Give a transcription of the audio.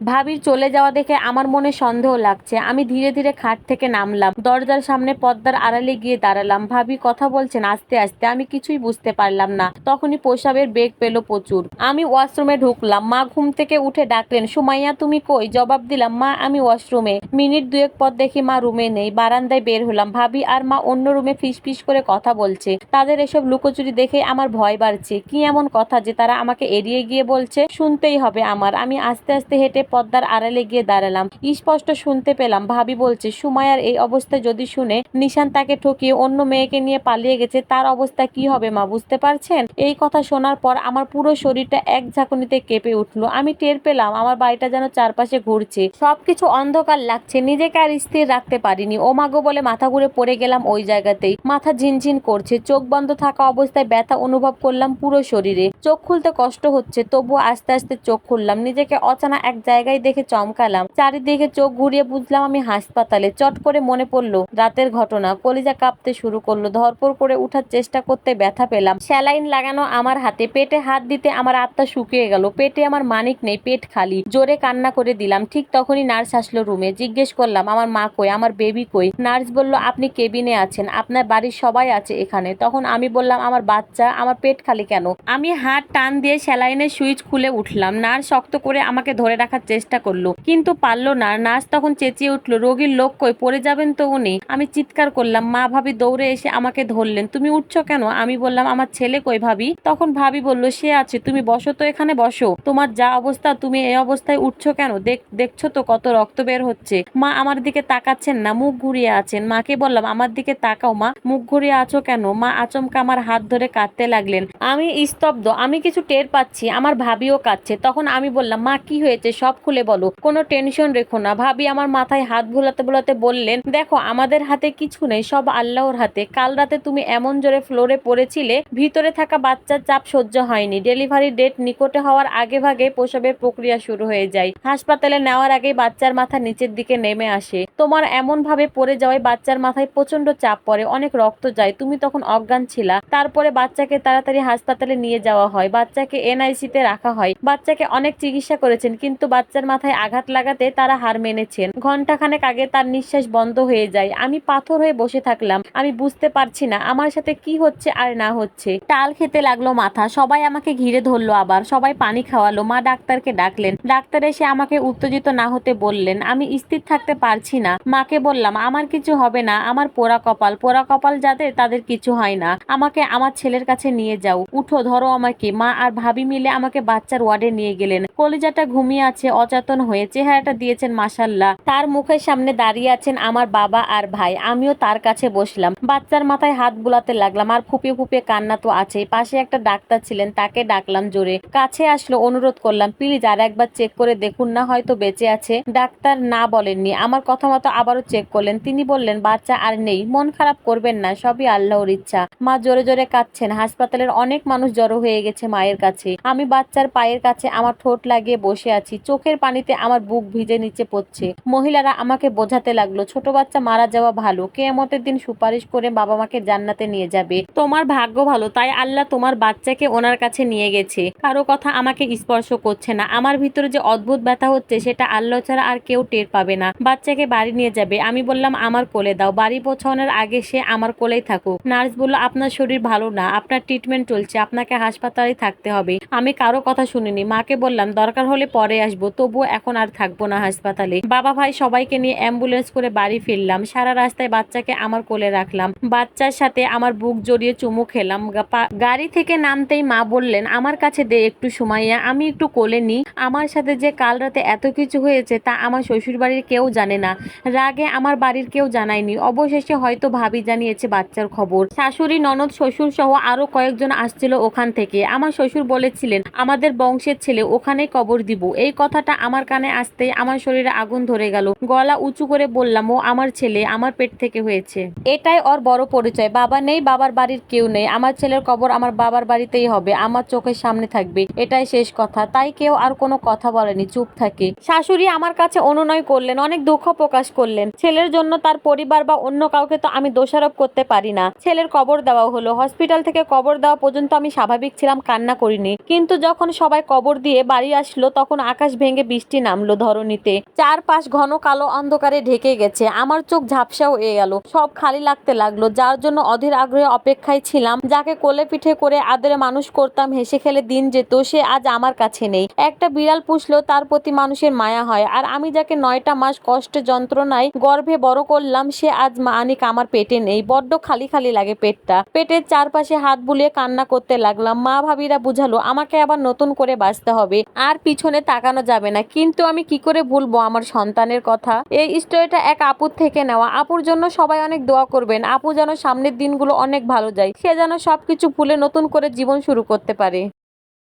ভাবির চলে যাওয়া দেখে আমার মনে সন্দেহ লাগছে। আমি ধীরে ধীরে খাট থেকে নামলাম, দরজার সামনে পর্দার আড়ালে গিয়ে দাঁড়ালাম। ভাবি কথা বলছেন আস্তে আস্তে, আমি কিছুই বুঝতে পারলাম না। তখনই প্রসাবের বেগ পেল প্রচুর। আমি ওয়াশরুমে ঢুকলাম। মা ঘুম থেকে উঠে ডাকলেন, সুমাইয়া তুমি কই? জবাব দিলাম, মা আমি ওয়াশরুমে। মিনিট দুয়েক পর দেখি মা রুমে নেই। বারান্দায় বের হলাম, ভাবি আর মা অন্য রুমে ফিসফিস করে কথা বলছে। তাদের এসব লুকোচুরি দেখে আমার ভয় বাড়ছে। কি এমন কথা যে তারা আমাকে এড়িয়ে গিয়ে বলছে? শুনতেই হবে আমার। আমি আস্তে আস্তে হেঁটে পর্দার আড়ালে গিয়ে দাঁড়ালাম। স্পষ্ট শুনতে পেলাম ভাবি বলছে, সুমাইয়ার এই অবস্থায় যদি শুনে নিশান তাকে ঠকিয়ে অন্য মেয়েকে নিয়ে পালিয়ে গেছে, তার অবস্থা কি হবে মা, বুঝতে পারছেন? এই কথা শোনার পর আমার পুরো শরীরটা এক ঝাঁকুনিতে কেঁপে উঠলো। আমি টের পেলাম আমার বাড়িটা যেন চারপাশে ঘুরছে, সবকিছু অন্ধকার লাগছে। নিজেকে আর স্থির রাখতে পারিনি। ও মাগো বলে মাথা ঘুরে পড়ে গেলাম ওই জায়গাতেই। মাথা ঝিনঝিন করছে, চোখ বন্ধ থাকা অবস্থায় ব্যথা অনুভব করলাম পুরো শরীরে। চোখ খুলতে কষ্ট হচ্ছে, তবুও আস্তে আস্তে চোখ খুললাম। নিজেকে অজানা এক জায়গায় দেখে চমকালাম। চারিদিকে চোখ ঘুরিয়ে বুঝলাম আমি হাসপাতালে। চট করে মনে পড়লো রাতের ঘটনা। কলিজা কাঁপতে শুরু করলো। ধরপড় করে উঠার চেষ্টা করতে ব্যথা পেলাম। স্যালাইন লাগানো আমার হাতে। পেটে হাত দিতে আমার আত্মা শুকিয়ে গেল। পেটে আমার মানিক নেই, পেট খালি। জোরে কান্না করে দিলাম। ঠিক তখনই নার্স আসলো রুমে। জিজ্ঞেস করলাম আমার মা কই, আমার বেবি কই? নার্স বলল আপনি কেবিনে আছেন, আপনার বাড়ির সবাই আছে এখানে। তখন আমি বললাম আমার বাচ্চা, আমার পেট খালি কেন? আমি হাত টান দিয়ে স্যালাইনের সুইচ খুলে উঠলাম। নার্স শক্ত করে আমাকে ধরে রাখার চেষ্টা করলো, কিন্তু পারলো না। নার্স তখন চেঁচিয়ে উঠলো, রোগীর লোক কই, পড়ে যাবেন তো উনি। আমি চিৎকার করলাম। মা ভাবি দৌড়ে এসে আমাকে ধরলেন। তুমি উঠছো কেন? আমি বললাম আমার ছেলে কই ভাবি? তখন ভাবি বলল সে আছে, তুমি বসো তো, এখানে বসো। তোমার যা অবস্থা, তুমি এই অবস্থায় উঠছো কেন? দেখছো তো কত রক্ত বের হচ্ছে। মা আমার দিকে তাকাচ্ছেন না, মুখ ঘুরিয়ে আছেন। মাকে বললাম আমার দিকে তাকাও মা, মুখ ঘুরিয়ে আছো কেন? মা আচমকা আমার হাত ধরে কাঁদতে লাগলেন। আমি স্তব্ধ, আমি কিছু টের পাচ্ছি, আমার ভাবিও কাঁদছে। তখন আমি বললাম মা কি হয়েছে, সব খুলে বলো, কোনো টেনশন রেখো না। ভাবি আমার মাথায় হাত বুলাতে বুলাতে বললেন, দেখো আমাদের হাতে কিছু নেই, সব আল্লাহর হাতে। কাল রাতে তুমি এমন জোরে ফ্লোরে পড়েছিলে, ভিতরে থাকা বাচ্চার চাপ সহ্য হয়নি। ডেলিভারি ডেট নিকটে হওয়ার আগে ভাগে প্রসবের প্রক্রিয়া শুরু হয়ে যায়। হাসপাতালে নেওয়ার আগে বাচ্চার মাথা নিচের দিকে নেমে আসে। তোমার এমন ভাবে পড়ে যাওয়ায় বাচ্চার মাথায় প্রচন্ড চাপ পড়ে, অনেক রক্ত যায়। তুমি তখন অজ্ঞান ছিলা। তারপরে বাচ্চাকে তাড়াতাড়ি হাসপাতালে নিয়ে যাওয়া হয়, বাচ্চাকে এনআইসিতে রাখা হয়। বাচ্চাকে অনেক চিকিৎসা করেছেন, কিন্তু বাচ্চার মাথায় আঘাত লাগাতে তারা হার মেনেছেন। ঘন্টাখানেক আগে তার নিঃশ্বাস বন্ধ হয়ে যায়। আমি পাথর হয়ে বসে থাকলাম। আমি বুঝতে পারছি না আমার সাথে কি হচ্ছে আর না হচ্ছে। টাল খেতে লাগলো মাথা। সবাই আমাকে ঘিরে ধরলো, আবার সবাই পানি খাওয়ালো। মা ডাক্তারকে ডাকলেন। ডাক্তার এসে আমাকে উত্তেজিত না হতে বললেন। আমি স্থির থাকতে পারছি না। মাকে বললাম আমার কিছু হবে না, আমার পোড়া কপাল। পোড়া কপাল যাদের তাদের কিছু হয় না। আমাকে আমার ছেলের কাছে নিয়ে যাও, উঠো ধরো আমাকে। মা আর ভাবি মিলে আমাকে বাচ্চার ওয়ার্ডে নিয়ে গেলেন। কলিজাটা ঘুমিয়ে আছে, অচেতন হয়ে। চেহারাটা দিয়েছেন মাশাল্লাহ। তার মুখের সামনে দাঁড়িয়ে আছেন আমার বাবা আর ভাই। আমিও তার কাছে বসলাম। বাচ্চার মাথায় হাত বুলাতে লাগলাম, আর ফুপিয়ে ফুপিয়ে কান্না তো আছেই। পাশে একটা ডাক্তার ছিলেন, তাকে ডাকলাম জোরে। কাছে আসলো, অনুরোধ করলাম প্লিজ আর একবার চেক করে দেখুন না, হয়তো বেঁচে আছে। ডাক্তার না বলেননি, আমার কথা মতো আবারও চেক করলেন। তিনি বললেন বাচ্চা আর নেই, মন খারাপ করবেন না, সবই আল্লাহর ইচ্ছা। মা জোরে জোরে কাঁদছেন। হাসপাতালের অনেক মানুষ জড়ো হয়ে গেছে মায়ের কাছে। আমি বাচ্চার পায়ের কাছে আমার ঠোঁট লাগিয়ে বসে আছি। চোখের পানিতে আমার বুক ভিজে নিচে পড়ছে। মহিলারা আমাকে বোঝাতে লাগলো, ছোট বাচ্চা মারা যাওয়া ভালো, কিয়ামতের দিন সুপারিশ করে বাবা মাকে জান্নাতে নিয়ে যাবে। তোমার ভাগ্য ভালো, তাই আল্লাহ তোমার বাচ্চাকে ওনার কাছে নিয়ে গেছে। কারো কথা আমাকে স্পর্শ করছে না। আমার ভিতরে যে অদ্ভুত ব্যথা হচ্ছে সেটা আল্লাহ ছাড়া আর কেউ টের পাবে না। বাচ্চাকে বাড়ি নিয়ে যাবে। আমি বললাম আমার কোলে দাও। বাড়ি পৌঁছানোর আগে সে আমার কোলেই থাকুক। নার্স বলল আপনার শরীর ভালো না, আপনার ট্রিটমেন্ট চলছে, আপনাকে হাসপাতালে থাকতে হবে। আমি কারো কথা শুনিনি। মাকে বললাম দরকার হলে পরে আসবো, তবুও এখন আর থাকবো না হাসপাতালে। বাবা ভাই সবাইকে নিয়ে অ্যাম্বুলেন্স করে বাড়ি ফিরলাম। সারা রাস্তায় বাচ্চাকে আমার কোলে রাখলাম। বাচ্চার সাথে আমার বুক জড়িয়ে চুমু খেলাম। গাড়ি থেকে নামতেই মা বললেন আমার কাছে দে একটু সুমাইয়া, আমি একটু কোলে নি। আমার সাথে যে কাল রাতে এত কিছু হয়েছে তা আমার শ্বশুর বাড়ির কেউ জানে না। রাগে আমার বাড়ির কেউ জানায়নি। অবশেষে হয়তো ভাবি জানিয়েছে বাচ্চার খবর। শাশুড়ি, ননদ, শ্বশুর সহ আরো কয়েকজন আসছিল ওখান থেকে। আমার শ্বশুর বলেছিলেন আমাদের বংশের ছেলে, ওখানে কবর দিব। এই কথাটা আমার কানে আসতেই আমার শরীরে আগুন ধরে গেল। গলা উঁচু করে বললাম ও আমার ছেলে, আমার পেট থেকে হয়েছে। এটাই ওর বড় পরিচয়। বাবা নেই, বাবার বাড়ির কেউ নেই। আমার ছেলের কবর আমার বাবার বাড়িতেই হবে, আমার চোখের সামনে থাকবে, এটাই শেষ কথা। তাই কেউ আর কোনো কথা বলেনি, চুপ থাকে। শাশুড়ি আমার কাছে অনুনয় করলেন, অনেক দুঃখ প্রকাশ করলেন। ছেলের জন্য তার পরিবার বা অন্য কাউকে তো আমি দোষারোপ করতে পারি না। ছেলের কবর দেওয়া হলো। হসপিটাল থেকে কবর দেওয়া পর্যন্ত আমি স্বাভাবিক ছিলাম, কান্না করিনি। কিন্তু যখন সবাই কবর দিয়ে বাড়ি আসলো তখন আকাশ ভেঙে ভেঙে বৃষ্টি নামলো ধরণীতে। চারপাশ ঘন কালো অন্ধকারে ঢেকে গেছে। আমার চোখ ঝাপসা হয়ে গেল, সব খালি লাগতে লাগলো। যার জন্য অধীর আগ্রহে অপেক্ষায় ছিলাম, যাকে কোলে পিঠে করে আদরে মানুষ করতাম, হেসে খেলে দিন যেত, সে আজ আমার কাছে নেই। একটা বিড়াল পুষলেও তার প্রতি মানুষের মায়া হয়, আর আমি যাকে 9টা মাস কষ্ট যন্ত্রণায় গর্ভে বড় করলাম, সে আজ মানিক আমার পেটে নেই। বড্ড খালি খালি লাগে পেটটা। পেটের চারপাশে হাত বুলিয়ে কান্না করতে লাগলাম। মা ভাবিরা বুঝালো আমাকে আবার নতুন করে বাঁচতে হবে, আর পিছনে তাকানো যাবে না। কিন্তু আমি কি করে ভুলবো আমার সন্তানের কথা? এই স্টোরিটা এক আপুর থেকে নেওয়া। আপুর জন্য সবাই অনেক দোয়া করবেন। আপু যেন সামনের দিনগুলো অনেক ভালো যায়, সে যেন সবকিছু ভুলে নতুন করে জীবন শুরু করতে পারে।